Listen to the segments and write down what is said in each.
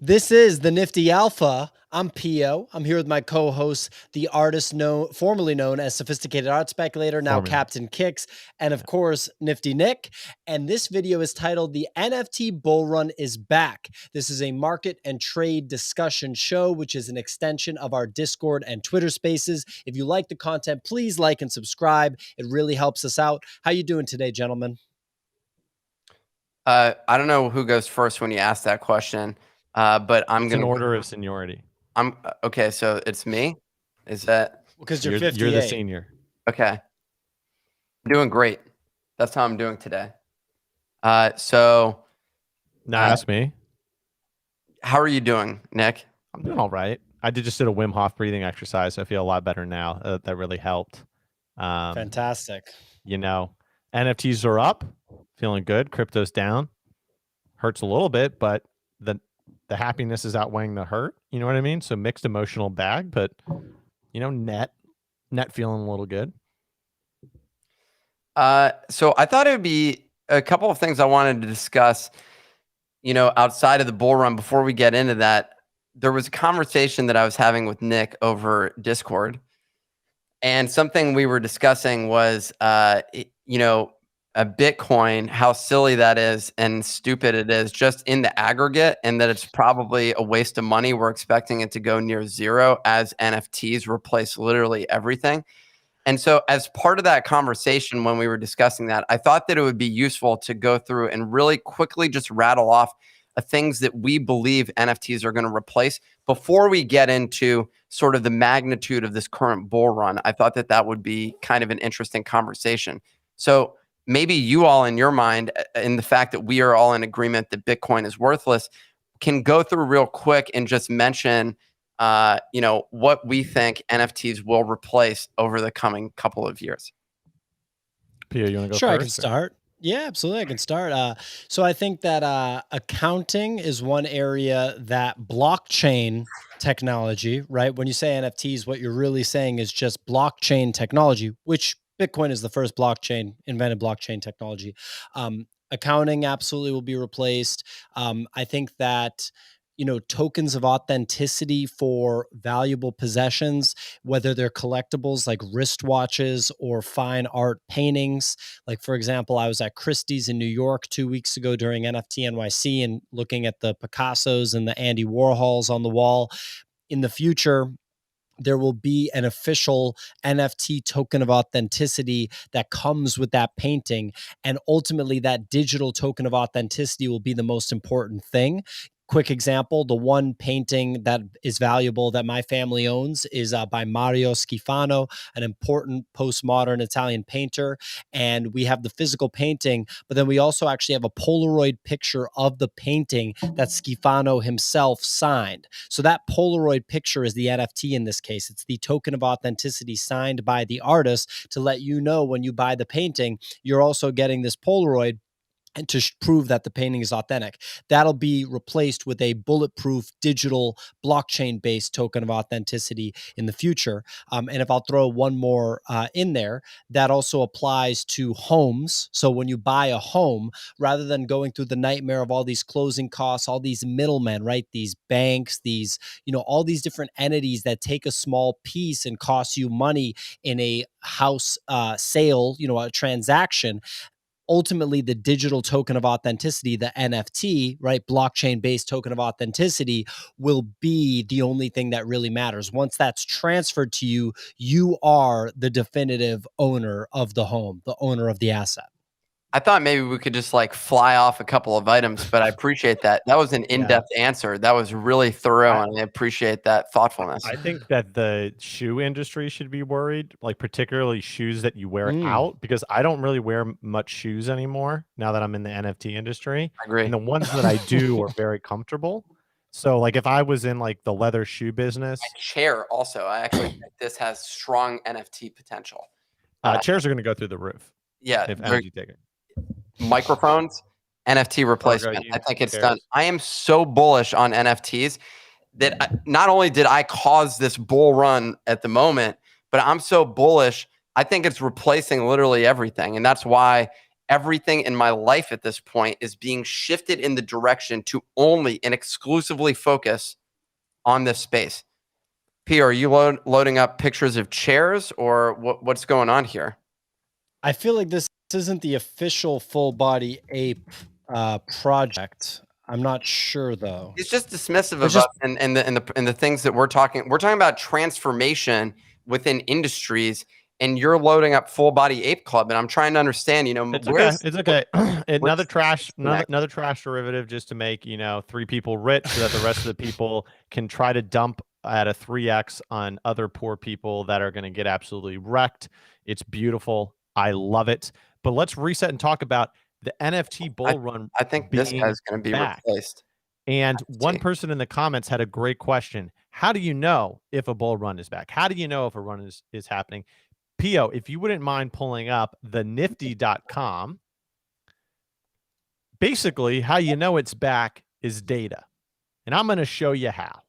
This is the Nifty Alpha. I'm Pio. I'm here with my co-host, the artist formerly known as Sophisticated Art Speculator, now Captain Kix, and of course, Nifty Nick. And this video is titled "The NFT Bull Run is Back." This is a market and trade discussion show, which is an extension of our Discord and Twitter Spaces. If you like the content, please like and subscribe. It really helps us out. How you doing today, gentlemen? I don't know who goes first when you ask that question, but I'm going to order of seniority. I'm okay. So it's me. Is that because you're 58? You're the senior. Okay. I'm doing great. That's how I'm doing today. So now ask me. How are you doing, Nick? I'm doing all right. I just did a Wim Hof breathing exercise. So I feel a lot better now. That really helped. Fantastic. You know, NFTs are up. Feeling good. Crypto's down. Hurts a little bit, but the happiness is outweighing the hurt. You know what I mean? So mixed emotional bag, but you know, net feeling a little good. So I thought it would be a couple of things I wanted to discuss, you know, outside of the bull run. Before we get into that, there was a conversation that I was having with Nick over Discord, and something we were discussing was, you know, a Bitcoin, how silly that is and stupid it is just in the aggregate, and that it's probably a waste of money. We're expecting it to go near zero as NFTs replace literally everything. And so as part of that conversation, when we were discussing that, I thought that it would be useful to go through and really quickly just rattle off things that we believe NFTs are going to replace before we get into sort of the magnitude of this current bull run. I thought that that would be kind of an interesting conversation. So maybe you all in your mind, in the fact that we are all in agreement that Bitcoin is worthless, can go through real quick and just mention, you know, what we think NFTs will replace over the coming couple of years. Pia, you want to go Sure, first? I can start. Yeah, absolutely. I can start. So I think that accounting is one area that blockchain technology, right? When you say NFTs, what you're really saying is just blockchain technology, which Bitcoin is the first invented blockchain technology. Accounting absolutely will be replaced. I think that, you know, tokens of authenticity for valuable possessions, whether they're collectibles like wristwatches or fine art paintings. Like, for example, I was at Christie's in New York 2 weeks ago during NFT NYC and looking at the Picassos and the Andy Warhols on the wall. In the future, there will be an official NFT token of authenticity that comes with that painting. And ultimately, that digital token of authenticity will be the most important thing. Quick example, the one painting that is valuable that my family owns is by Mario Schifano, an important postmodern Italian painter. And we have the physical painting, but then we also actually have a Polaroid picture of the painting that Schifano himself signed. So that Polaroid picture is the NFT in this case. It's the token of authenticity signed by the artist to let you know when you buy the painting, you're also getting this Polaroid and to prove that the painting is authentic. That'll be replaced with a bulletproof digital blockchain-based token of authenticity in the future. And if I'll throw one more in there, that also applies to homes. So when you buy a home, rather than going through the nightmare of all these closing costs, all these middlemen, right? These banks, these, you know, all these different entities that take a small piece and cost you money in a house sale, you know, a transaction. Ultimately, the digital token of authenticity, the NFT, right, blockchain-based token of authenticity, will be the only thing that really matters. Once that's transferred to you, you are the definitive owner of the home, the owner of the asset. I thought maybe we could just like fly off a couple of items, but I appreciate that. That was an in-depth answer. That was really thorough, and I appreciate that thoughtfulness. I think that the shoe industry should be worried, like particularly shoes that you wear out, because I don't really wear much shoes anymore now that I'm in the NFT industry. I agree. And the ones that I do are very comfortable. So like if I was in like the leather shoe business. My chair also, I actually think this has strong NFT potential. Chairs are going to go through the roof. Yeah. If NFT take it. Microphones, NFT replacement. I think it's done. I am so bullish on NFTs that not only did I cause this bull run at the moment, but I'm so bullish. I think it's replacing literally everything. And that's why everything in my life at this point is being shifted in the direction to only and exclusively focus on this space. P, are you loading up pictures of chairs, or what's going on here? I feel like this isn't the official full body ape project. I'm not sure though. It's just dismissive of It's just us and the things that we're talking. We're talking about transformation within industries, and you're loading up Full Body Ape Club, and I'm trying to understand. It's where's okay. It's okay. Another trash, disconnect? another trash derivative just to make 3 people rich, so that the rest of the people can try to dump at a 3x on other poor people that are going to get absolutely wrecked. It's beautiful. I love it. But let's reset and talk about the NFT bull run. I think this guy's going to be back. replaced. And one person in the comments had a great question. How do you know if a bull run is back? How do you know if a run is happening? Pio, if you wouldn't mind pulling up the nifty.com, basically how you know it's back is data. And I'm going to show you how.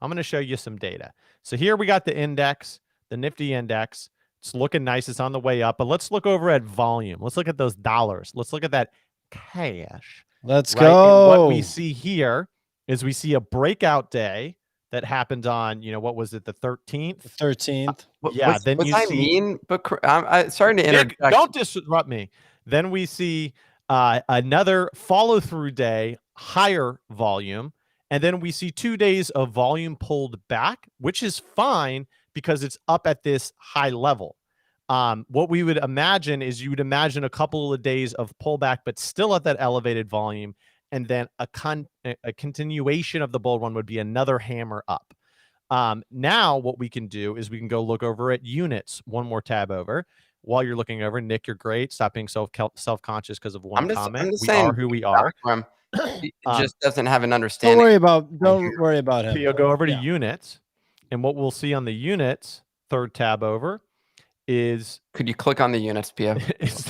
I'm going to show you some data. So here we got the index, the Nifty index. It's looking nice. It's on the way up. But let's look over at volume. Let's look at those dollars. Let's look at that cash. Let's right? go. And what we see here is we see a breakout day that happened on, what was it, the 13th? 13th. Yeah. Then what you I see. mean, but I'm sorry to interject. Nick, don't disrupt me. Then we see another follow-through day, higher volume. And then we see 2 days of volume pulled back, which is fine because it's up at this high level. What we would imagine is you would imagine a couple of days of pullback, but still at that elevated volume. And then a continuation of the bull run would be another hammer up. Now what we can do is we can go look over at units. One more tab over. While you're looking over, Nick, you're great. Stop being self-conscious because of one comment. We are who we are. He just doesn't have an understanding. Don't worry about him. Pio, go over to units, and what we'll see on the units, third tab over, is could you click on the units, Pio? is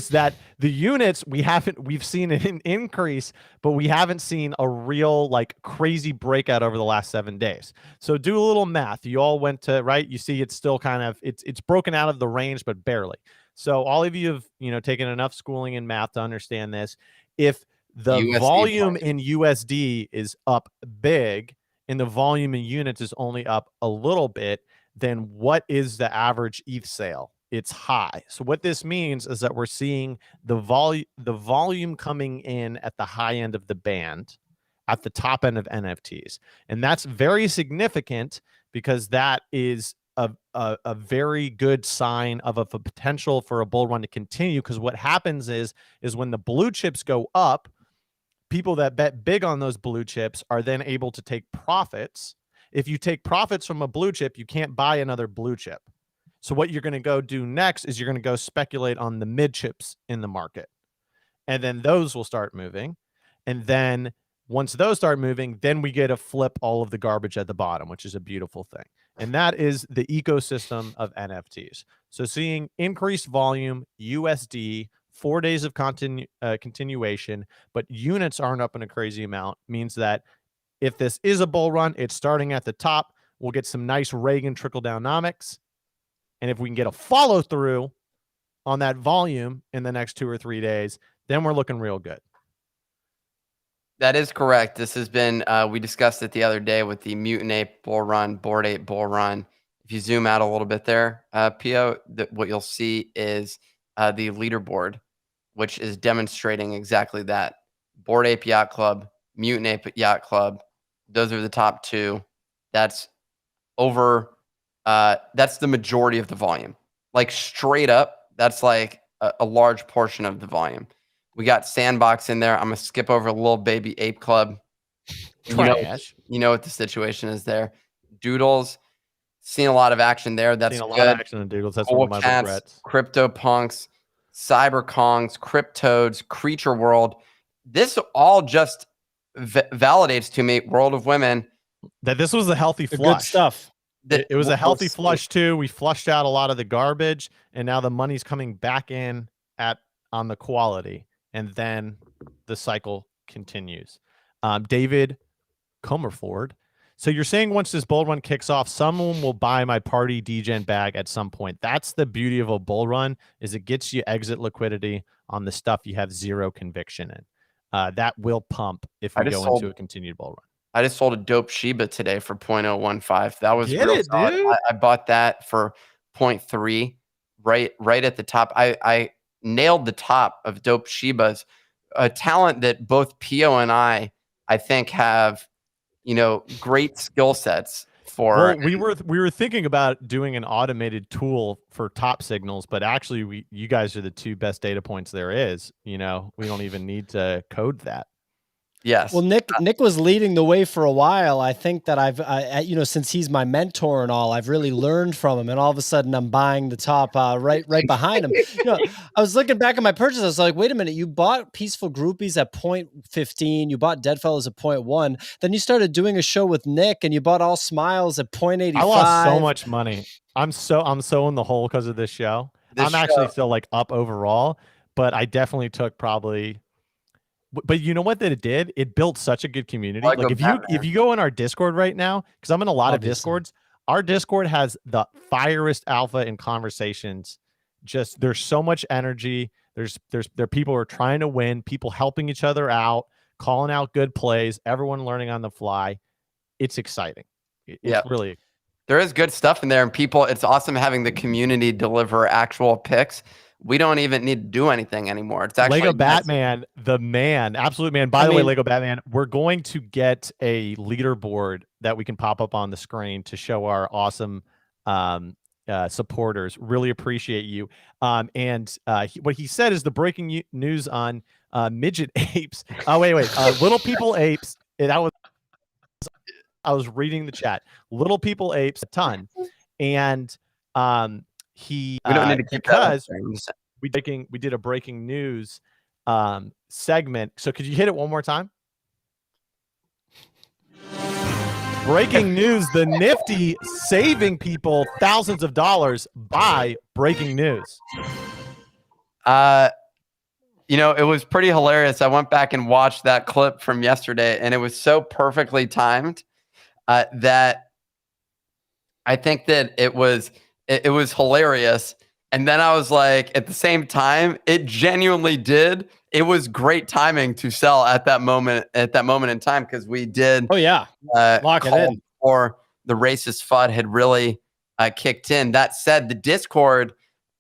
that the units we've seen an increase, but we haven't seen a real crazy breakout over the last 7 days. So do a little math. You all went to right. You see it's still kind of it's broken out of the range, but barely. So all of you have taken enough schooling in math to understand this. If the USD volume in USD is up big and the volume in units is only up a little bit, then what is the average ETH sale? It's high. So what this means is that we're seeing the volume coming in at the high end of the band, at the top end of NFTs. And that's very significant because that is a very good sign of a potential for a bull run to continue. Because what happens is when the blue chips go up, people that bet big on those blue chips are then able to take profits. If you take profits from a blue chip, you can't buy another blue chip. So what you're going to go do next is you're going to go speculate on the mid chips in the market. And then those will start moving. And then once those start moving, then we get to flip all of the garbage at the bottom, which is a beautiful thing. And that is the ecosystem of NFTs. So seeing increased volume, USD, 4 days of continuation, but units aren't up in a crazy amount, means that if this is a bull run, it's starting at the top. We'll get some nice Reagan trickle-downomics. And if we can get a follow-through on that volume in the next 2 or 3 days, then we're looking real good. That is correct. This has been, we discussed it the other day with the Mutant Ape bull run, Bored Ape bull run. If you zoom out a little bit there, Pio, what you'll see is the leaderboard, which is demonstrating exactly that. Bored Ape Yacht Club, Mutant Ape Yacht Club. Those are the top two. That's over. That's the majority of the volume. Straight up, that's a large portion of the volume. We got Sandbox in there. I'm gonna skip over Little Baby Ape Club. Trash. You know what the situation is there. Doodles, seen a lot of action there. That's seen a good. lot of action in Doodles. That's one of my regrets. CryptoPunks, CyberKongs, Cryptodes, Creature World. This all just validates to me, World of Women, that this was a healthy flush. Good stuff. It was a healthy flush too. We flushed out a lot of the garbage, and now the money's coming back in on the quality, and then the cycle continues. David Comerford So you're saying once this bull run kicks off, someone will buy my party degen bag at some point. That's the beauty of a bull run, is it gets you exit liquidity on the stuff you have zero conviction in. That will pump if we go into a continued bull run. I just sold a dope Shiba today for 0.015. That was Get real it, solid. dude. I bought that for 0.3, right at the top. I nailed the top of dope Shibas, a talent that both Pio and I think have, great skill sets for. Well, we were thinking about doing an automated tool for top signals, but actually you guys are the two best data points there is. We don't even need to code that. Yes. Well, Nick was leading the way for a while. I think that since he's my mentor and all, I've really learned from him. And all of a sudden, I'm buying the top right behind him. I was looking back at my purchase. I was like, wait a minute, you bought Peaceful Groupies at 0.15. You bought Deadfellows at 0.1. Then you started doing a show with Nick, and you bought All Smiles at 0.85. I lost so much money. I'm so in the hole because of this show. I'm actually still like up overall, but I definitely took probably. But you know what that it did? It built such a good community. Like if you go in our Discord right now, because I'm in a lot of Discords, our Discord has the firest alpha in conversations. Just there's so much energy. There are people who are trying to win, people helping each other out, calling out good plays, everyone learning on the fly. It's exciting. It's really. There is good stuff in there, and it's awesome having the community deliver actual picks. We don't even need to do anything anymore. It's actually Lego Batman, the man, absolute man. By the way, Lego Batman, we're going to get a leaderboard that we can pop up on the screen to show our awesome supporters. Really appreciate you. What he said is the breaking news on midget apes. Oh, wait. Little people apes. I was reading the chat. Little people apes a ton. And we don't need to keep because we did a breaking news segment. So could you hit it one more time? Breaking news: the Nifty saving people thousands of dollars by breaking news. It was pretty hilarious. I went back and watched that clip from yesterday, and it was so perfectly timed that I think that it was hilarious. And then I was like, at the same time, it genuinely did. It was great timing to sell at that moment in time, because we did. Oh yeah, lock it in. Or the racist FUD had really kicked in. That said,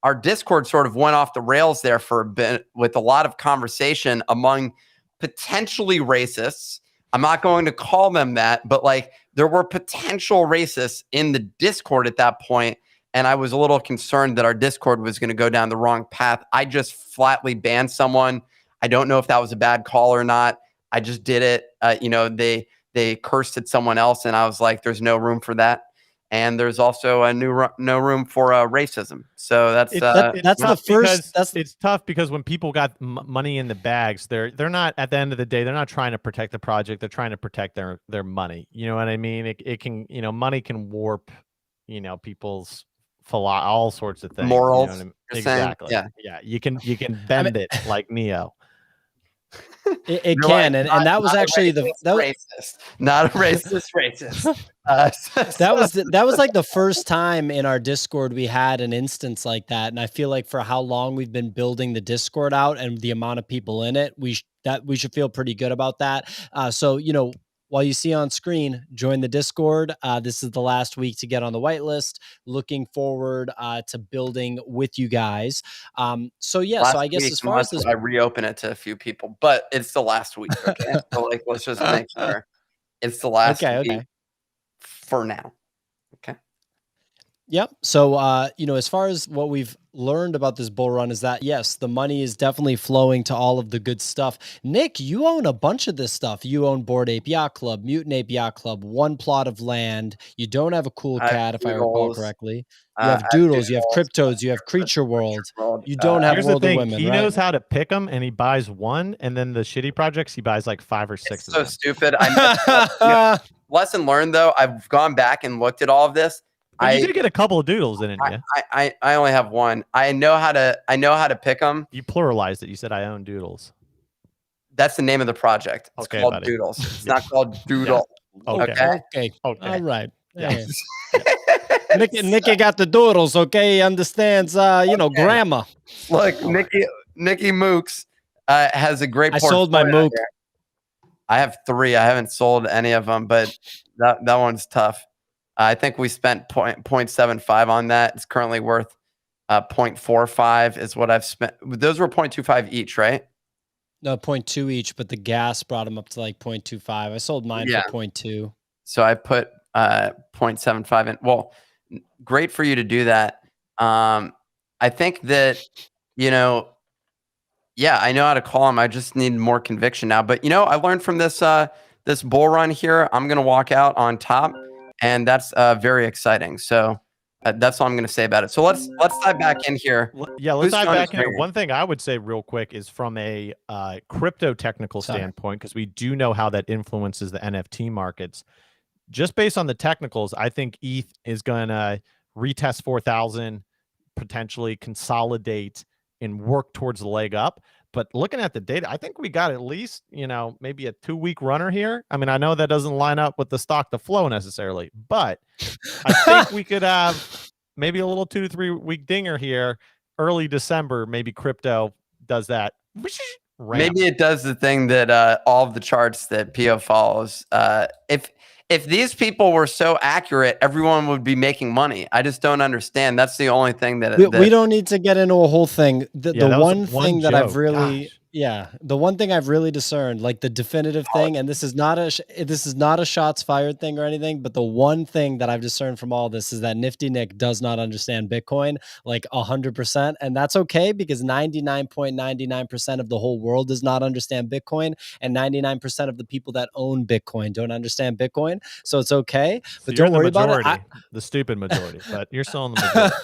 our Discord sort of went off the rails there for a bit with a lot of conversation among potentially racists. I'm not going to call them that, but there were potential racists in the Discord at that point. And I was a little concerned that our Discord was going to go down the wrong path. I just flatly banned someone. I don't know if that was a bad call or not. I just did it. They cursed at someone else, and I was like, there's no room for that. And there's also no room for racism. So that's the first. It's tough because when people got money in the bags, they're not, at the end of the day, they're not trying to protect the project. They're trying to protect their money. You know what I mean? It can, money can warp, people's all sorts of things. Morals. You know what I mean? Exactly. Yeah. You can bend it like Neo. It can, right. and that was actually racist, not a racist. That was like the first time in our Discord we had an instance like that, and I feel like for how long we've been building the Discord out and the amount of people in it, we should feel pretty good about that. So while you see on screen, join the Discord. This is the last week to get on the whitelist. Looking forward to building with you guys. So I guess as far as this, I reopen it to a few people, but it's the last week. Okay, so let's just make sure it's the last week for now. Okay. Yep. So, as far as what we've learned about this bull run is that, yes, the money is definitely flowing to all of the good stuff. Nick, you own a bunch of this stuff. You own Bored Ape Yacht Club, Mutant Ape Yacht Club, one plot of land. You don't have a cool cat, if I recall correctly. You have Doodles, you have Cryptodes, you have Creature World. You don't have World of Women, he knows how to pick them, and he buys one, and then the shitty projects, he buys like 5 or 6 of them. So stupid. Lesson learned, though. I've gone back and looked at all of this. But you did get a couple of Doodles, didn't you? I only have one. I know how to pick them. You pluralized it. You said I own Doodles. That's the name of the project. It's called buddy. Doodles. It's not called Doodle. Okay. Okay. Okay. All right. Yeah. Nicky got the doodles. Okay, he understands. Grammar. Look, All right. Nicky Mooks has a great I portfolio. sold my mook. there. I have 3. I haven't sold any of them, but that one's tough. I think we spent 0.75 on that. It's currently worth 0.45 is what I've spent. Those were 0.25 each, right? No, 0.2 each, but the gas brought them up to like 0.25. I sold mine Yeah. for 0.2. So I put 0.75 in. Well, great for you to do that. I think that, yeah, I know how to call them. I just need more conviction now. But I learned from this this bull run here. I'm gonna walk out on top, and that's very exciting. So that's all I'm gonna say about it. So let's dive back in here. Yeah, let's Who's dive going back in. here? One thing I would say real quick is from a crypto technical Sorry. standpoint, because we do know how that influences the NFT markets. Just based on the technicals, I think ETH is going to retest 4,000, potentially consolidate and work towards the leg up. But looking at the data, I think we got at least, maybe a 2-week runner here. I mean, I know that doesn't line up with the stock to flow necessarily, but I think we could have maybe a little 2 to 3 week dinger here. Early December, maybe crypto does that. Ramp. Maybe it does the thing that all of the charts that PO follows. If these people were so accurate, everyone would be making money. I just don't understand. That's the only thing that We don't need to get into a whole thing. The that was one one thing that I've joke. really, Gosh. the one thing I've really discerned, like the definitive thing, and this is not a shots fired thing or anything, but the one thing that I've discerned from all this is that Nifty Nick does not understand Bitcoin like 100%, and that's okay because 99.99% of the whole world does not understand Bitcoin, and 99% of the people that own Bitcoin don't understand Bitcoin, so it's okay. So But you're don't in the worry about it. majority, the stupid majority, but you're still in the majority.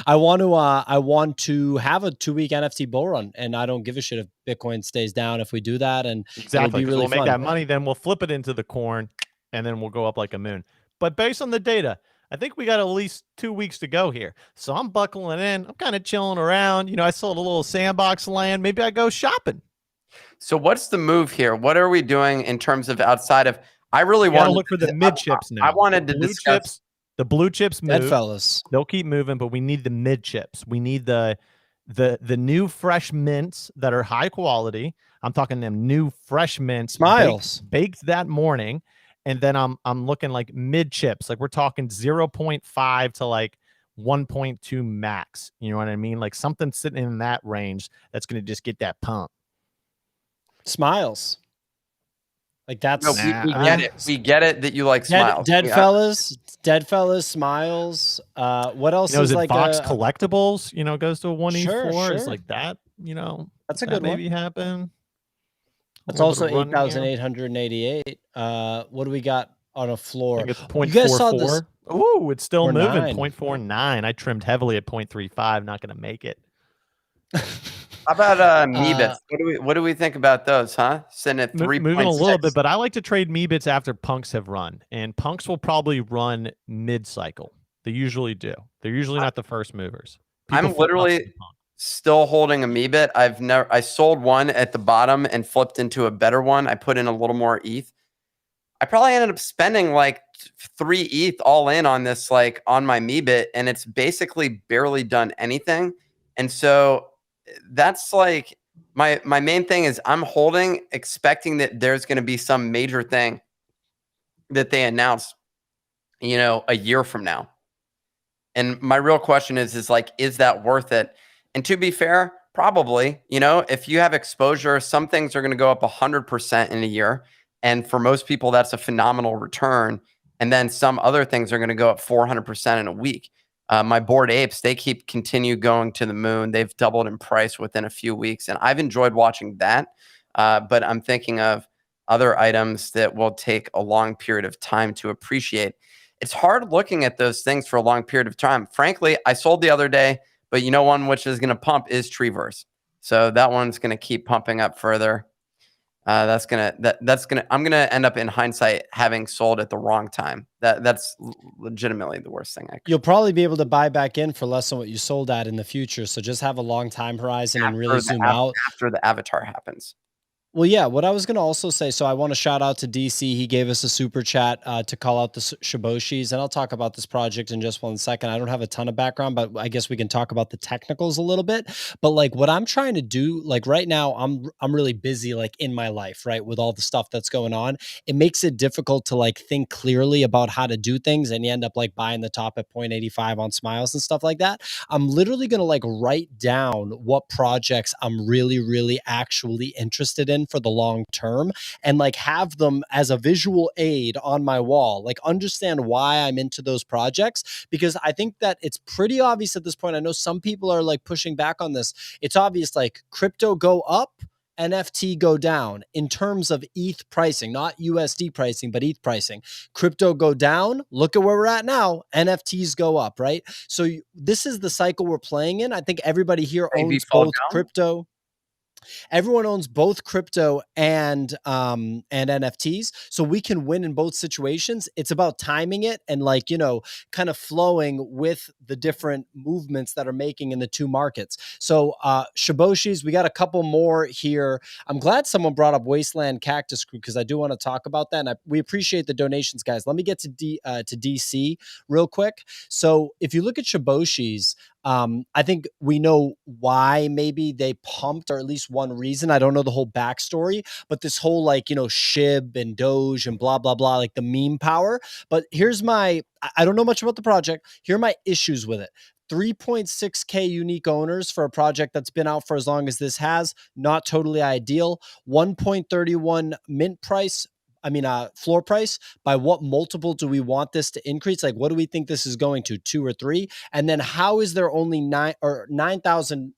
I want to have a 2-week NFT bull run, and I don't give a shit if Bitcoin stays down if we do that, and Exactly, it'll be really we'll make fun. that money, then we'll flip it into the corn, and then we'll go up like a moon. But based on the data, I think we got at least 2 weeks to go here. So I'm buckling in. I'm kind of chilling around. I sold a little sandbox land. Maybe I go shopping. So what's the move here? What are we doing in terms of outside of? I really want to look for the mid chips now. I wanted to blue discuss chips. The blue chips move. Dead fellas. They'll keep moving, but we need the mid chips. We need the new fresh mints that are high quality. I'm talking them new fresh mints, Smiles baked that morning, and then I'm looking like mid chips. Like we're talking 0.5 to like 1.2 max. You know what I mean? Like something sitting in that range that's going to just get that pump. Smiles. Like that's we get it. We get it that you like smiles. Dead fellas, smiles. What else is it like Fox Collectibles? Goes to a 1E4. Sure. It's like that. That's a good maybe happen. That's also 8,888. What do we got on a floor? I think it's 0.44. You guys saw this? Ooh, it's still moving. 0.49. 0.49. I trimmed heavily at 0.35. Not going to make it. How about Meebits? What do we think about those, huh? Sitting at 3. Moving a little bit, but I like to trade Meebits after punks have run, and punks will probably run mid-cycle. They usually do. They're usually not the first movers. I'm literally still holding a Meebit. I sold one at the bottom and flipped into a better one. I put in a little more ETH. I probably ended up spending like 3 ETH all in on this, like on my Meebit, and it's basically barely done anything. And so that's like my main thing is I'm holding, expecting that there's going to be some major thing that they announce, a year from now. And my real question is like, is that worth it? And to be fair, probably, if you have exposure, some things are going to go up 100% in a year. And for most people, that's a phenomenal return. And then some other things are going to go up 400% in a week. My Bored Apes, they continue going to the moon. They've doubled in price within a few weeks. And I've enjoyed watching that. But I'm thinking of other items that will take a long period of time to appreciate. It's hard looking at those things for a long period of time. Frankly, I sold the other day, but one which is going to pump is Treeverse. So that one's going to keep pumping up further. I'm gonna end up in hindsight having sold at the wrong time. That's legitimately the worst thing I could. You'll probably be able to buy back in for less than what you sold at in the future. So just have a long time horizon and really zoom out after the avatar happens. Well, yeah, what I was going to also say, so I want to shout out to DC. He gave us a super chat to call out the Shiboshis, and I'll talk about this project in just 1 second. I don't have a ton of background, but I guess we can talk about the technicals a little bit. But like what I'm trying to do, like right now, I'm really busy, like in my life, right, with all the stuff that's going on. It makes it difficult to like think clearly about how to do things, and you end up like buying the top at 0.85 on Smiles and stuff like that. I'm literally going to like write down what projects I'm really, really actually interested in for the long term and like have them as a visual aid on my wall, like understand why I'm into those projects. Because I think that it's pretty obvious at this point. I know some people are like pushing back on this. It's obvious like crypto go up, NFT go down in terms of ETH pricing, not USD pricing, but ETH pricing. Crypto go down. Look at where we're at now. NFTs go up, right? So this is the cycle we're playing in. I think everybody here Maybe owns fall both down. crypto. Everyone owns both crypto and NFTs, so we can win in both situations. It's about timing it and like kind of flowing with the different movements that are making in the two markets. So Shiboshis, we got a couple more here. I'm glad someone brought up Wasteland Cactus Crew because I do want to talk about that, and we appreciate the donations, guys. Let me get to DC real quick. So if you look at Shiboshis, I think we know why maybe they pumped, or at least one reason. I don't know the whole backstory, but this whole like, Shib and Doge and blah, blah, blah, like the meme power. But here's I don't know much about the project. Here are my issues with it. 3.6K unique owners for a project that's been out for as long as this has, not totally ideal. 1.31 mint price. Floor price. By what multiple do we want this to increase? Like, what do we think this is going to, 2 or 3? And then how is there only 9,000?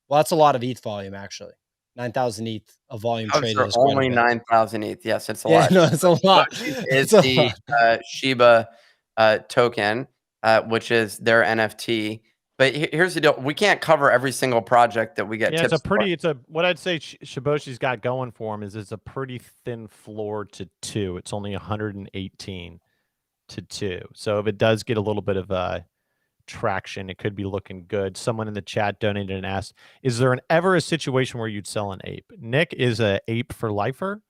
Well, that's a lot of ETH volume, actually. 9,000 ETH of volume How's traded there is quite a only bit. 9,000 ETH? Yes, it's a Yeah, lot. no, it's a lot. Shiboshi It's is a the lot. Shiba token, which is their NFT. But here's the deal: we can't cover every single project that we get Yeah, tips for. what I'd say Shiboshi's got going for him is it's a pretty thin floor to 2. It's only 118 to 2. So if it does get a little bit of traction, it could be looking good. Someone in the chat donated and asked, is there ever a situation where you'd sell an ape? Nick is a ape for lifer.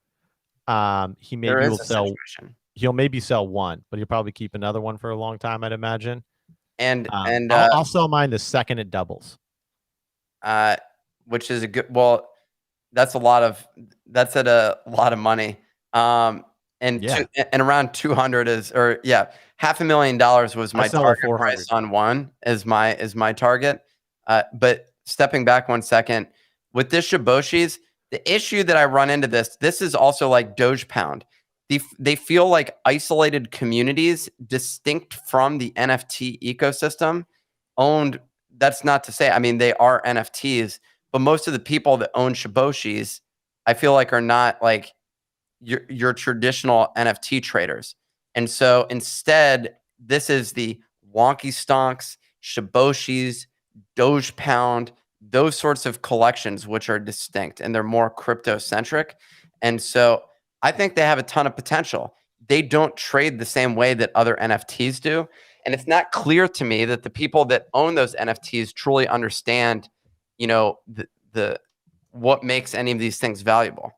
He There maybe is will a sell, situation, he'll maybe sell one, but he'll probably keep another one for a long time, I'd imagine. and I'll sell mine the second it doubles. which is a good. Well, that's at a lot of money. And Yeah. and around 200 is, or yeah, $500,000 was I my sell at target 400. price on one is my target. But stepping back 1 second, with this Shiboshis, the issue that I run into this is also like Doge Pound. They feel like isolated communities distinct from the NFT ecosystem owned. That's not to say, I mean, they are NFTs, but most of the people that own Shiboshis, I feel like are not like your traditional NFT traders. And so instead, this is the wonky stonks, Shiboshis, Doge Pound, those sorts of collections, which are distinct and they're more crypto centric. And so I think they have a ton of potential. They don't trade the same way that other NFTs do. And it's not clear to me that the people that own those NFTs truly understand, the what makes any of these things valuable.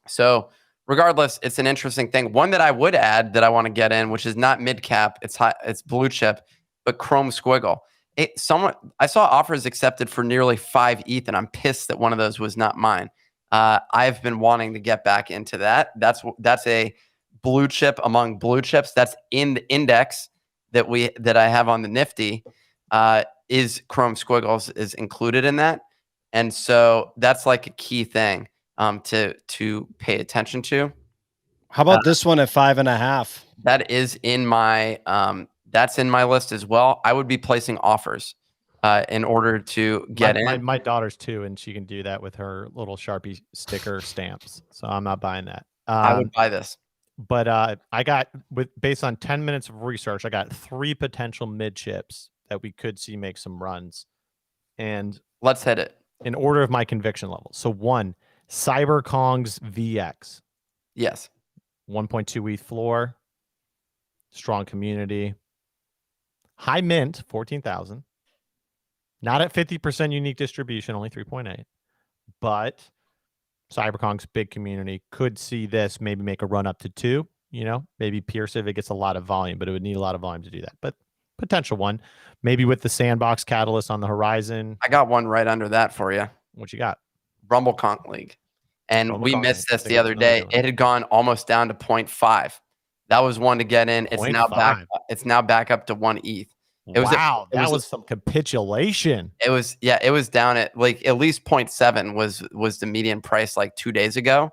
So regardless, it's an interesting thing. One that I would add that I want to get in, which is not mid cap, it's blue chip, but Chrome Squiggle. I saw offers accepted for nearly 5 ETH, and I'm pissed that one of those was not mine. I've been wanting to get back into that. That's a blue chip among blue chips. That's in the index that I have on the Nifty. Is Chrome Squiggles is included in that, and so that's like a key thing to pay attention to. How about this one at 5.5? That is in my that's in my list as well. I would be placing offers in order to get in. My daughter's 2, and she can do that with her little Sharpie sticker stamps. So I'm not buying that. I would buy this. But I got, based on 10 minutes of research, I got 3 potential mid chips that we could see make some runs. And let's hit it in order of my conviction level. So 1, CyberKong's VX. Yes. 1.2 ETH floor. Strong community. High mint, 14,000. Not at 50% unique distribution, only 3.8. But Cyberconk's big community could see this maybe make a run up to 2. Maybe pierce if it gets a lot of volume, but it would need a lot of volume to do that. But potential one, maybe with the sandbox catalyst on the horizon. I got one right under that for you. What you got? RumbleConk League. And we missed this the other day. It had gone almost down to 0.5. That was one to get in. It's now back. It's now back up to 1 ETH. That was some capitulation. It was down at like at least 0.7 was the median price like 2 days ago.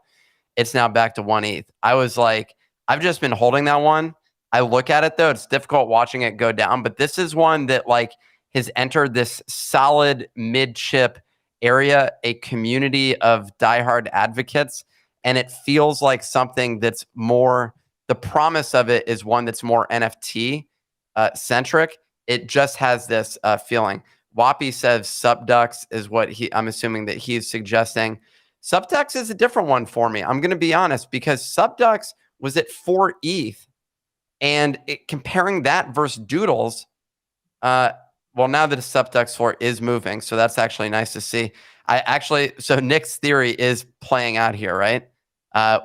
It's now back to 1 ETH. I was like, I've just been holding that one. I look at it though, it's difficult watching it go down, but this is one that like has entered this solid mid-chip area, a community of diehard advocates, and it feels like something that's more, the promise of it is one that's more NFT centric. It just has this feeling. Wappy says Subducks is what I'm assuming that he's suggesting. Subducks is a different one for me. I'm going to be honest, because Subducks was at 4 ETH, and comparing that versus Doodles, well, now that a Subducks floor is moving, so that's actually nice to see. So Nick's theory is playing out here, right?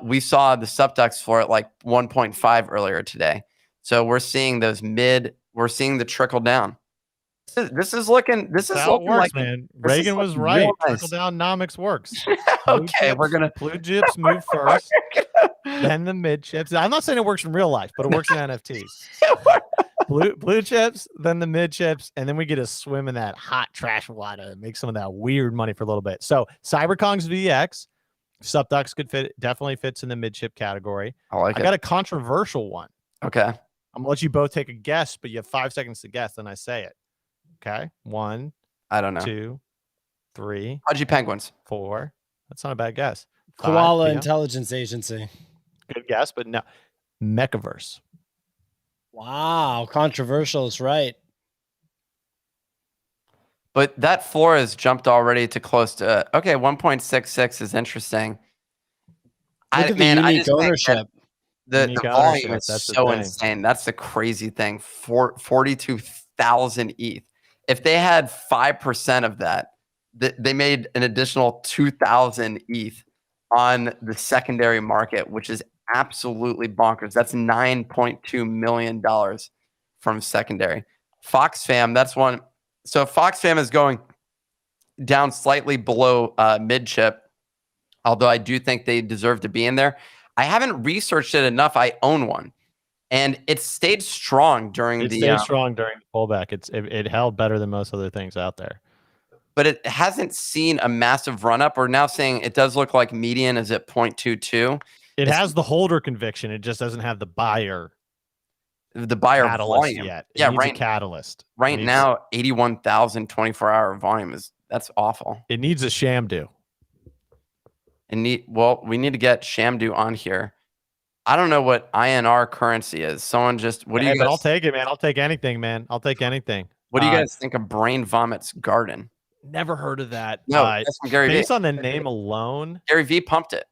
We saw the Subducks floor at like 1.5 earlier today. So we're seeing we're seeing the trickle down. This is looking how it works, like, man. Reagan was right. Nice. Trickle down-nomics works. Okay, blue chips move first, then the mid chips. I'm not saying it works in real life, but it works in NFTs. Blue chips, then the mid chips, and then we get to swim in that hot trash water and make some of that weird money for a little bit. So Cyberconk's VX, Subducks definitely fits in the mid chip category. I got a controversial one. Okay. I'm gonna let you both take a guess, but you have 5 seconds to guess, then I say it. Okay. 1, I don't know. 2, 3. Pudgy Penguins. 4. That's not a bad guess. 5, Koala Intelligence Agency. Good guess, but no. Mechaverse. Wow, controversial is right. But that floor has jumped already to close to 1.66 is interesting. Look at the unique ownership. The volume is so insane. That's the crazy thing. 42,000 ETH. If they had 5% of that, they made an additional 2,000 ETH on the secondary market, which is absolutely bonkers. That's $9.2 million from secondary. FoxFam, that's one. So FoxFam is going down slightly below mid chip, although I do think they deserve to be in there. I haven't researched it enough. I own one, and it stayed strong during the pullback. It held better than most other things out there, but it hasn't seen a massive run up. We're now saying it does look like median is at 0.22. It has the holder conviction. It just doesn't have the buyer volume yet. It needs a catalyst. Right now, 81,000 24-hour volume that's awful. It needs a Shamdu. We need to get Shamdu on here. I don't know what INR currency is. Someone just what do you guys? I'll take it, man. I'll take anything, man. I'll take anything. What do you guys think of Brain Vomits Garden? Never heard of that. No, that's from Gary based V. on the name alone. Gary V pumped it.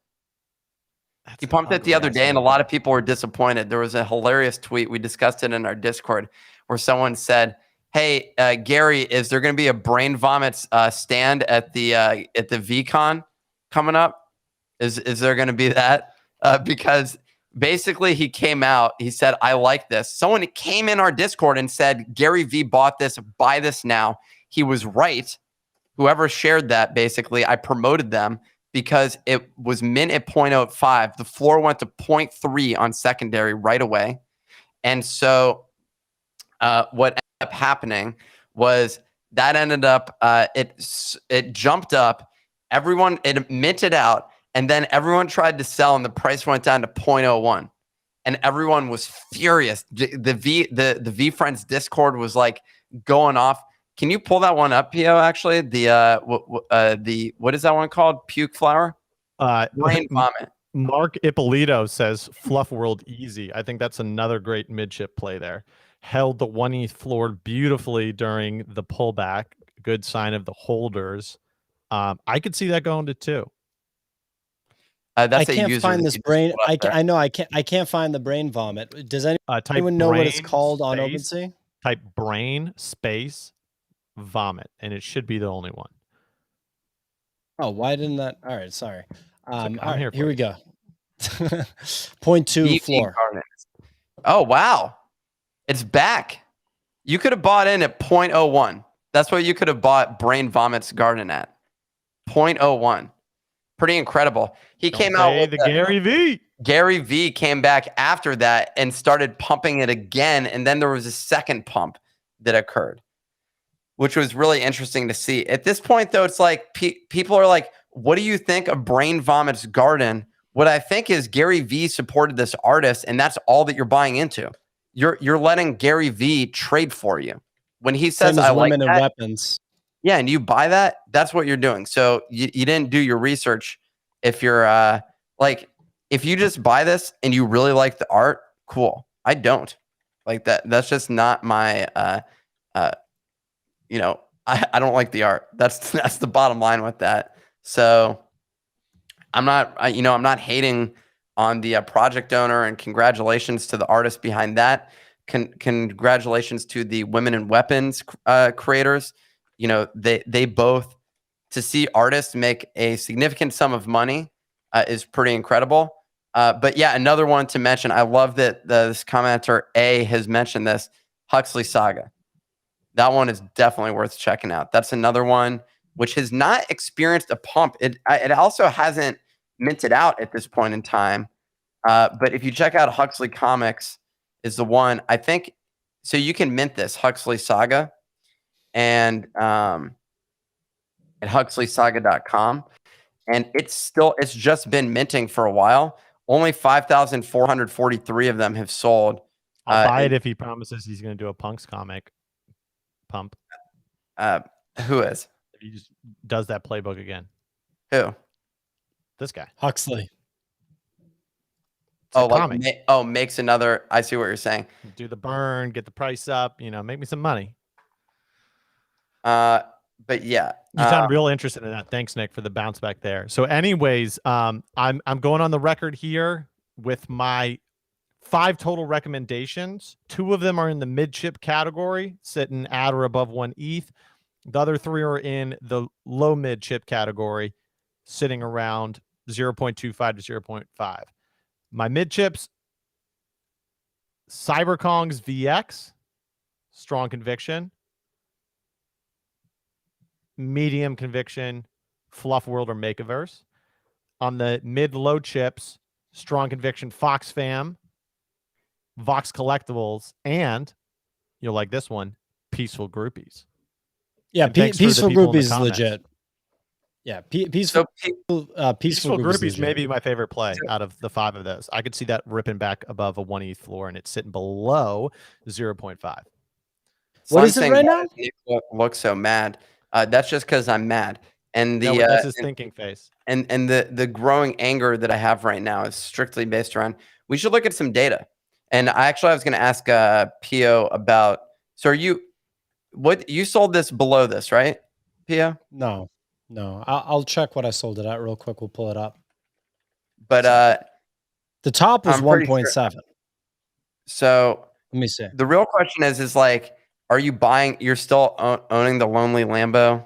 He pumped it the other day, and a lot of people were disappointed. There was a hilarious tweet. We discussed it in our Discord where someone said, "Hey, Gary, is there going to be a Brain Vomits stand at the VCon coming up? Is there going to be that?" Because basically he came out, he said, "I like this." Someone came in our Discord and said, "Gary V bought this, buy this now." He was right. Whoever shared that, basically, I promoted them because it was mint at 0.05. The floor went to 0.3 on secondary right away. And so what ended up happening was that ended up, it jumped up. It minted out. And then everyone tried to sell, and the price went down to 0.01, and everyone was furious. The V Friends Discord was like going off. Can you pull that one up, Pio? Actually, what is that one called? Puke flower. Brain vomit. Mark Ippolito says Fluff World easy. I think that's another great mid-chip play there. Held the 1 ETH floor beautifully during the pullback. Good sign of the holders. I could see that going to 2. I can't find this brain. I know I can't find the brain vomit. Does anyone know what it's called on OpenSea? Type brain space vomit, and it should be the only one. Oh, why didn't that? All right, sorry. All right, here for here we you. go. 0.2 VV floor. Garden. Oh, wow. It's back. You could have bought in at 0.01. That's what you could have bought Brain Vomit's Garden at. 0.01. Pretty incredible. He Don't came out say with the Gary V. Gary V came back after that and started pumping it again. And then there was a second pump that occurred, which was really interesting to see. At this point, though, it's like people are like, what do you think of Brain Vomit's Garden? What I think is Gary V supported this artist, and that's all that you're buying into. You're letting Gary V trade for you. When he says, Same as I like women and that, weapons. yeah, and you buy that, that's what you're doing. So you didn't do your research. If you're like, if you just buy this and you really like the art, cool. I don't like that. That's just not my you know, I don't like the art. That's the bottom line with that. So I'm not I'm not hating on the project owner, and congratulations to the artist behind that. Congratulations to the women and weapons creators. You know, they both, to see artists make a significant sum of money is pretty incredible. But yeah, another one to mention. I love that this commenter A has mentioned this, Huxley Saga. That one is definitely worth checking out. That's another one which has not experienced a pump. It also hasn't minted out at this point in time. But if you check out Huxley Comics, is the one I think. So you can mint this Huxley Saga, and at huxleysaga.com, and it's just been minting for a while. Only 5,443 of them have sold. I'll buy it if he promises he's going to do a Punks comic pump. Who is? If he just does that playbook again. Who? This guy. Huxley. It's a comic. Makes another. I see what you're saying. Do the burn, get the price up, make me some money. But yeah, you sound real interested in that. Thanks, Nick, for the bounce back there. So, anyways, I'm going on the record here with my 5 total recommendations. 2 of them are in the mid chip category, sitting at or above 1 ETH. The other 3 are in the low mid chip category, sitting around 0.25 to 0.5. My mid chips: Cyberkong's VX, strong conviction. Medium conviction, Fluff World or Makeaverse. On the mid-low chips, strong conviction, Fox Fam, Vox Collectibles, and you'll like this one, Peaceful Groupies. Yeah, Peaceful Groupies is legit. Yeah, Peaceful Groupies may be my favorite play out of the 5 of those. I could see that ripping back above a 1 ETH floor, and it's sitting below 0.5. What is it right now? Looks so mad. That's just because I'm mad, and that's his thinking face. And the growing anger that I have right now is strictly based around. We should look at some data, and I was going to ask Pio about. So you sold this below this, right, Pio? No. I'll check what I sold it at real quick. We'll pull it up. But the top was 1.7. Sure. So let me see. The real question is like, are you buying? You're still owning the Lonely Lambo,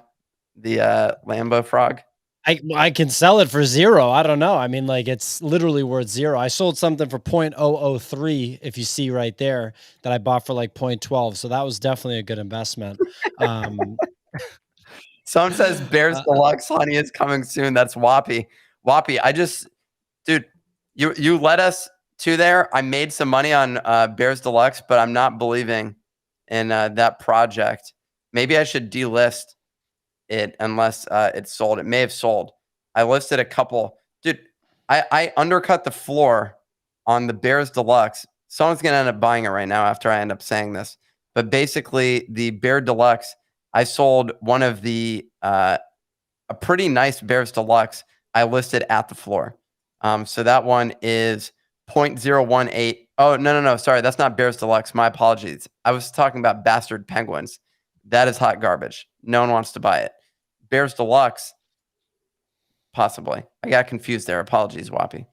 the Lambo frog? I can sell it for 0. I don't know. I mean, like, it's literally worth 0. I sold something for 0.003, if you see right there, that I bought for like 0.12. So that was definitely a good investment. Someone says Bears Deluxe honey is coming soon. That's Whoppy. Dude, you led us to there. I made some money on Bears Deluxe, but I'm not believing in that project. Maybe I should delist it unless it's sold. It may have sold. I listed a couple. Dude, I undercut the floor on the Bears Deluxe. Someone's going to end up buying it right now after I end up saying this. But basically, the Bear Deluxe, I sold one of the a pretty nice Bears Deluxe. I listed at the floor. So that one is 0.018. Oh, no. Sorry, that's not Bears Deluxe. My apologies. I was talking about Bastard Penguins. That is hot garbage. No one wants to buy it. Bears Deluxe, possibly. I got confused there. Apologies, Whoppy.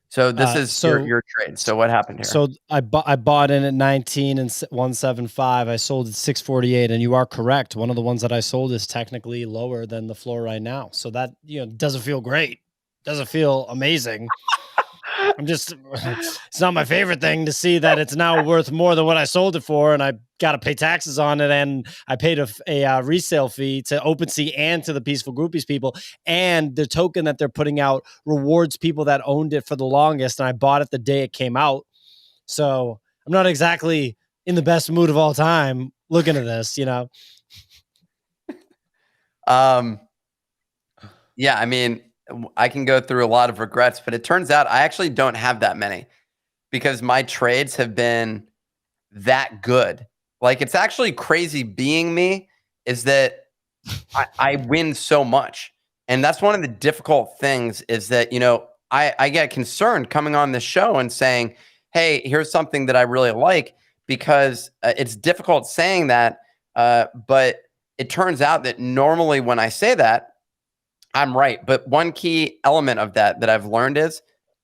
So this is so your trade. So what happened here? So I bought in at 19 and 175. I sold at 648, and you are correct. One of the ones that I sold is technically lower than the floor right now. So that doesn't feel great. Doesn't feel amazing. It's not my favorite thing to see that it's now worth more than what I sold it for, and I got to pay taxes on it, and I paid a resale fee to OpenSea and to the Peaceful Groupies people, and the token that they're putting out rewards people that owned it for the longest, and I bought it the day it came out. So I'm not exactly in the best mood of all time looking at this, Yeah, I mean, I can go through a lot of regrets, but it turns out I actually don't have that many because my trades have been that good. Like, it's actually crazy being me is that I win so much. And that's one of the difficult things is that, I get concerned coming on this show and saying, hey, here's something that I really like, because it's difficult saying that. But it turns out that normally when I say that, I'm right. But one key element of that I've learned is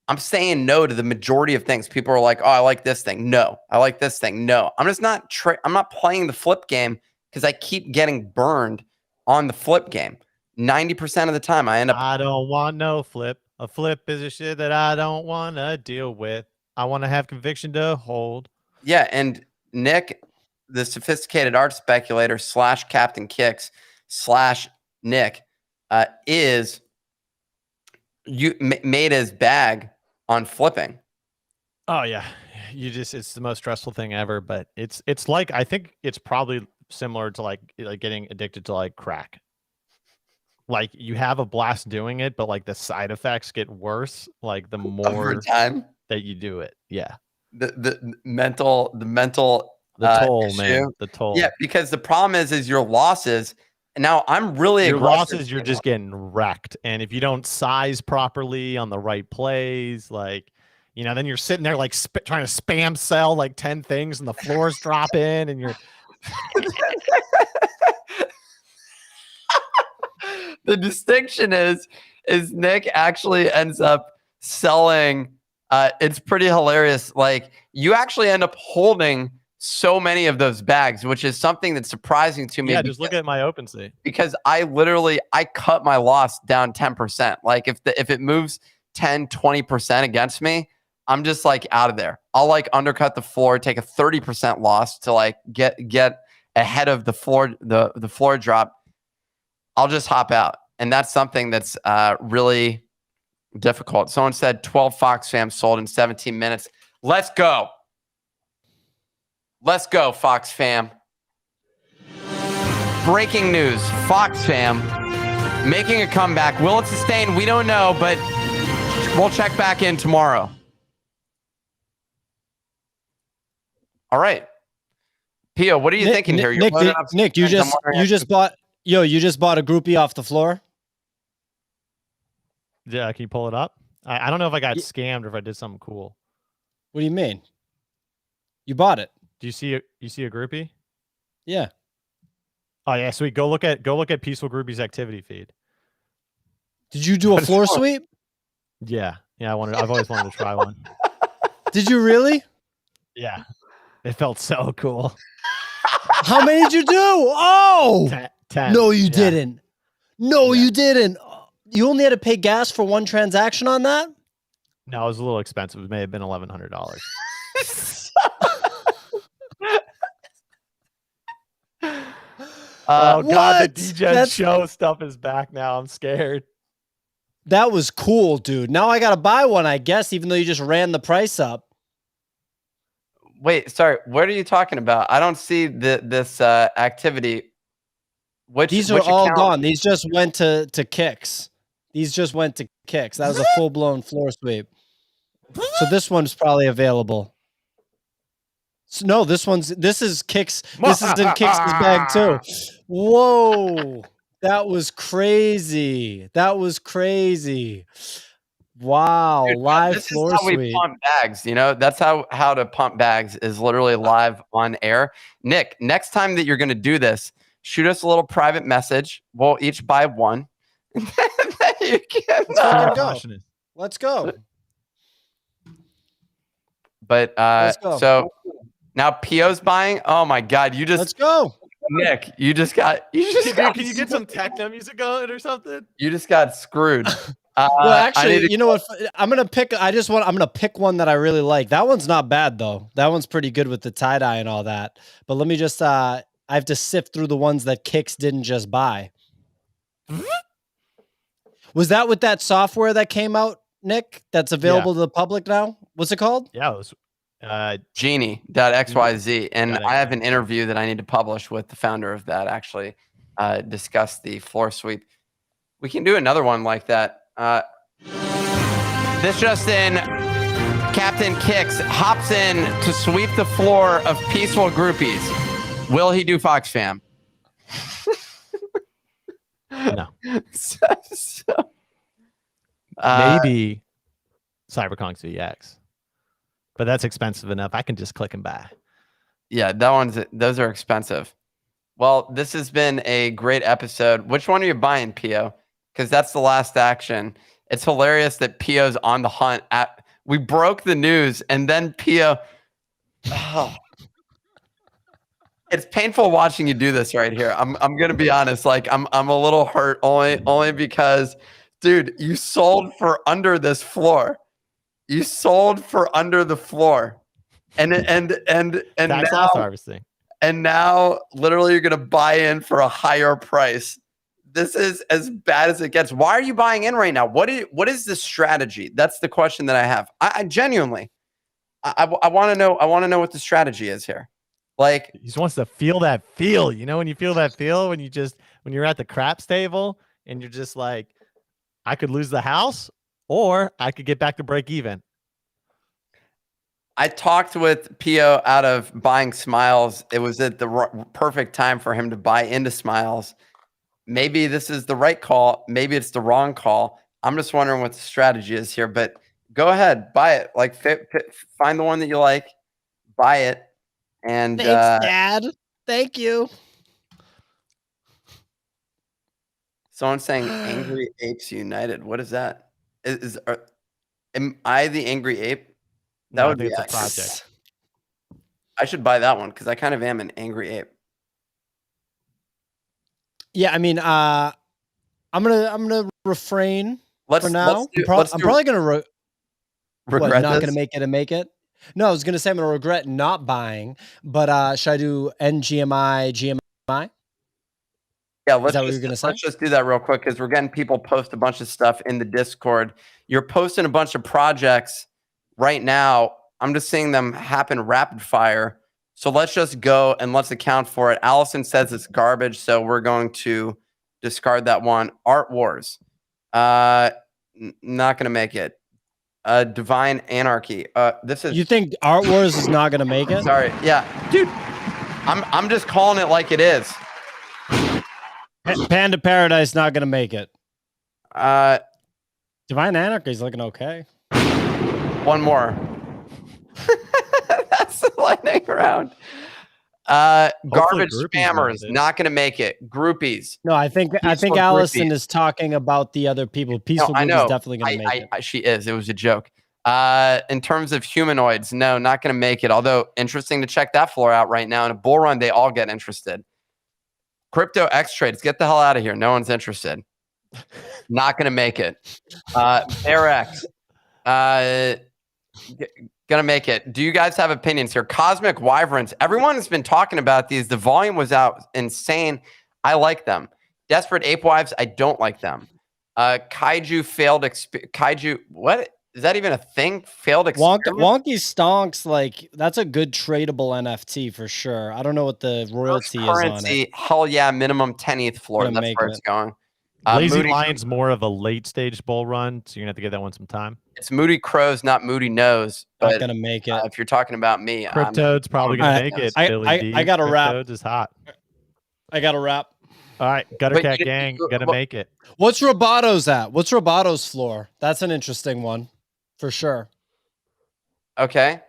I'm saying no to the majority of things. People are like, oh, I like this thing. No, I like this thing. No, I'm just not, I'm not playing the flip game because I keep getting burned on the flip game. 90% of the time I end up. I don't want no flip. A flip is a shit that I don't want to deal with. I want to have conviction to hold. Yeah. And Nick, the sophisticated art speculator / Captain Kix / Nick, is you made his bag on flipping. Oh yeah, it's the most stressful thing ever. But it's like, I think it's probably similar to like getting addicted to like crack. Like, you have a blast doing it, but like the side effects get worse like the more over time that you do it. Yeah, the mental toll, issue. man, the toll. Yeah, because the problem is your losses. Now I'm really your aggressive. losses, you're just getting wrecked. And if you don't size properly on the right plays, like, then you're sitting there like trying to spam sell like 10 things and the floors drop in and you're the distinction is Nick actually ends up selling. It's pretty hilarious. Like, you actually end up holding so many of those bags, which is something that's surprising to me. Yeah, just look at my OpenSea. Because I cut my loss down 10%. Like, if it moves 10, 20% against me, I'm just like out of there. I'll like undercut the floor, take a 30% loss to like get ahead of the floor drop. I'll just hop out. And that's something that's really difficult. Someone said 12 Fox fam sold in 17 minutes. Let's go. Let's go, Fox fam. Breaking news. Fox fam making a comeback. Will it sustain? We don't know, but we'll check back in tomorrow. All right. Pio, what are you thinking here? Nick, you just bought a groupie off the floor? Yeah, can you pull it up? I don't know if I got scammed or if I did something cool. What do you mean? You bought it. Do you see a groupie? Yeah. Oh yeah, sweet. Go look at Peaceful Groupie's activity feed. Did you do a floor sweep? Yeah. I've always wanted to try one. Did you really? Yeah. It felt so cool. How many did you do? Oh, 10. No, you didn't. No, you didn't. You only had to pay gas for one transaction on that? No, it was a little expensive. It may have been $1,100. Oh God, the DJ show stuff is back now. I'm scared. That was cool, dude. Now I gotta buy one, I guess, even though you just ran the price up. Wait, sorry. What are you talking about? I don't see this activity. These are all gone. These just went to Kix. That was a full-blown floor sweep. So this one's probably available. So, no, this is Kix. This is in Kix's bag too. Whoa. That was crazy. Wow. Dude, live floor sweep. This is how we pump bags, That's how to pump bags is literally live on air. Nick, next time that you're going to do this, shoot us a little private message. We'll each buy one. Let's go. But Let's go. so now PO's buying. Oh my God, Let's go. Nick, you just got Can you get some techno music going or something? You just got screwed. Well, actually, you know what? I'm gonna pick one that I really like. That one's not bad though. That one's pretty good with the tie dye and all that. But let me just I have to sift through the ones that Kix didn't just buy. Was that with that software that came out, Nick? That's available to the public now? What's it called? Yeah, it was Genie.xyz. And I have an interview that I need to publish with the founder of that, actually, discuss the floor sweep. We can do another one like that. This just in, Captain Kix hops in to sweep the floor of peaceful groupies. Will he do Fox Fam? No. Maybe CyberConks VX, but that's expensive enough. I can just click and buy. Yeah, those are expensive. Well, this has been a great episode. Which one are you buying, Pio? Because that's the last action. It's hilarious that Pio's on the hunt. We broke the news, and then Pio. Oh. It's painful watching you do this right here. I'm gonna be honest. Like I'm a little hurt only because, dude, you sold for under this floor. You sold for under the floor, and tax now, loss harvesting. And now, literally, you're gonna buy in for a higher price. This is as bad as it gets. Why are you buying in right now? What is the strategy? That's the question that I have. I genuinely, I want to know. I want to know what the strategy is here. Like, he just wants to feel that feel. You know, when you feel that feel when you're at the craps table and you're just like, I could lose the house or I could get back to break even. I talked with Pio out of buying Smiles. It was at the perfect time for him to buy into Smiles. Maybe this is the right call. Maybe it's the wrong call. I'm just wondering what the strategy is here. But go ahead, buy it. Like, find the one that you like, buy it. And thanks, Dad. Thank you. Someone's saying Angry Apes United. What is that? Am I the Angry Ape? That would be a project. I should buy that one because I kind of am an angry ape. Yeah, I mean, I'm gonna refrain for now. I'm probably gonna regret not this? gonna make it and make it. No, I was gonna say I'm gonna regret not buying, but should I do NGMI, GMI? Yeah, let's just do that real quick because we're getting people post a bunch of stuff in the Discord. You're posting a bunch of projects right now. I'm just seeing them happen rapid fire. So let's just go and let's account for it. Allison says it's garbage, so we're going to discard that one. Art Wars, not gonna make it. Divine Anarchy. This is. You think Art Wars is not gonna make it? Sorry, yeah, dude. I'm just calling it like it is. Panda Paradise not gonna make it. Divine Anarchy is looking okay. One more. That's the lightning round. Garbage spammers not going to make it. Groupies. No, I think Allison is talking about the other people. Peaceful Group is definitely going to make it. She is. It was a joke. In terms of humanoids, no, not going to make it. Although interesting to check that floor out right now. In a bull run, they all get interested. Crypto X trades, get the hell out of here. No one's interested. Not going to make it. Bear X. Gonna make it. Do you guys have opinions here? Cosmic Wyverns. Everyone has been talking about these. The volume was out insane. I like them. Desperate Ape Wives. I don't like them. Kaiju failed. Kaiju. What is that even a thing? Failed experiment. Wonky Stonks. Like that's a good tradable NFT for sure. I don't know what the royalty is on it. Hell yeah, minimum 10th floor. That's where it's going. Lazy Lion's more of a late stage bull run, so you're gonna have to give that one some time. It's Moody Crows, not Moody Nose. Not gonna make it. If you're talking about me, Cryptode's probably gonna make it. I got a wrap. Cryptode's is hot. I got a wrap. All right, Gutter Cat Gang, gonna make it. What's Roboto's at? What's Roboto's floor? That's an interesting one, for sure. Okay.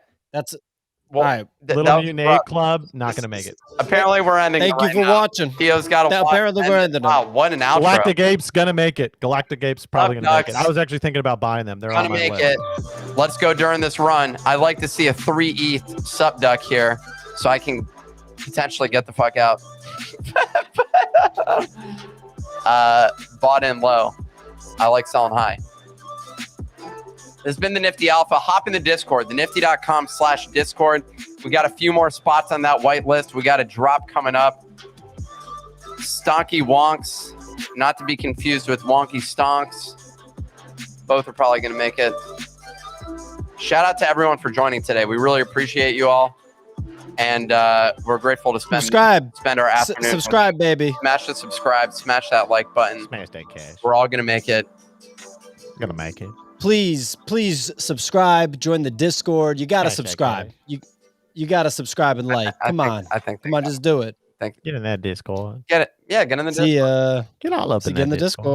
Well, All right. Little Mutant Ape Club, not gonna make it. Apparently, we're ending. Thank you right for now. watching. Theo's got Now, apparently we're ending it. Wow, what an outro! Galactic Ape's gonna make it. Galactic Ape's probably gonna make it. Ducks. I was actually thinking about buying them. They're Gonna on my make list. it. Let's go during this run. I'd like to see a 3 ETH sup duck here, so I can potentially get the fuck out. Bought in low. I like selling high. This has been the Nifty Alpha. Hop in the Discord, thenifty.com/Discord. We got a few more spots on that white list. We got a drop coming up. Stonky Wonks, not to be confused with Wonky Stonks. Both are probably going to make it. Shout out to everyone for joining today. We really appreciate you all. And we're grateful to spend our afternoon. Subscribe, baby. Smash the subscribe. Smash that like button. Smash that cash. We're all going to make it. Gonna make it. Please subscribe. Join the Discord. You gotta Hashtag subscribe. You gotta subscribe and like. Come on, just do it. Get in that Discord. Get it. Yeah, get in the Discord. See ya. Get all up in Get in that the Discord.